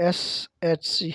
SHC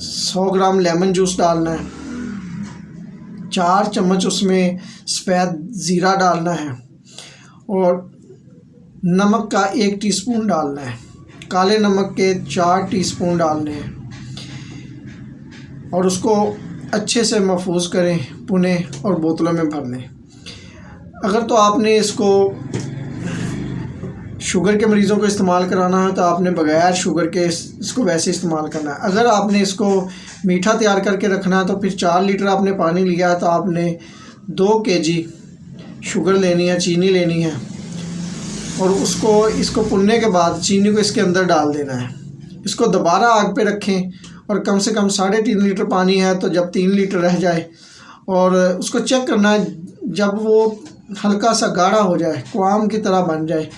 100 ग्राम lemon juice डालना है, 4 चम्मच उसमें सफ़ेद ज़ीरा डालना है और नमक का 1 टीस्पून डालना है, काले नमक के 4 टीस्पून डालने हैं और उसको अच्छे से महफूज करें, पुनें और बोतलों में भर लें। अगर तो आपने इसको शुगर के मरीज़ों को इस्तेमाल कराना है तो आपने बग़ैर शुगर के इसको वैसे इस्तेमाल करना है। अगर आपने इसको मीठा तैयार करके रखना है तो फिर 4 लीटर आपने पानी लिया है तो आपने 2 kg शुगर लेनी है, चीनी लेनी है और इसको पुनने के बाद चीनी को इसके अंदर डाल देना है। इसको दोबारा आग पे रखें और कम से कम 3.5 लीटर पानी है तो जब 3 लीटर रह जाए और उसको चेक करना है, जब वो हल्का सा गाढ़ा हो जाए, क्वाम की तरह बन जाए,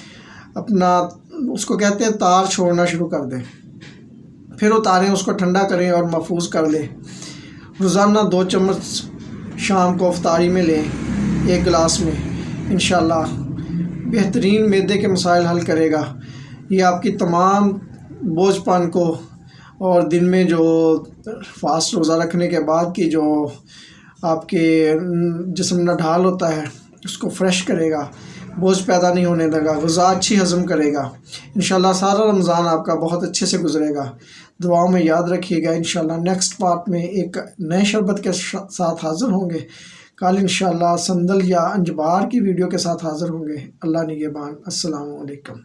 अपना उसको कहते हैं तार छोड़ना शुरू कर दें, फिर उतारें, उसको ठंडा करें और महफूज कर लें। रोज़ाना 2 चम्मच शाम को अफ्तारी में लें 1 गिलास में, इंशाल्लाह बेहतरीन मैदे के मसाइल हल करेगा। ये आपकी तमाम बोझपन को और दिन में जो फास्ट रोज़ा रखने के बाद की जो आपके जिस्म में ढाल होता है उसको फ्रेश करेगा, बोझ पैदा नहीं होने देगा, ग़िज़ा अच्छी हज़म करेगा। इंशाल्लाह सारा रमज़ान आपका बहुत अच्छे से गुजरेगा। दुआओं में याद रखिएगा। इंशाल्लाह नेक्स्ट पार्ट में एक नए शरबत के साथ हाज़िर होंगे। कल इंशाल्लाह संदल या अंजबार की वीडियो के साथ हाज़िर होंगे। अल्लाह निगहबान। अस्सलामु अलैकुम।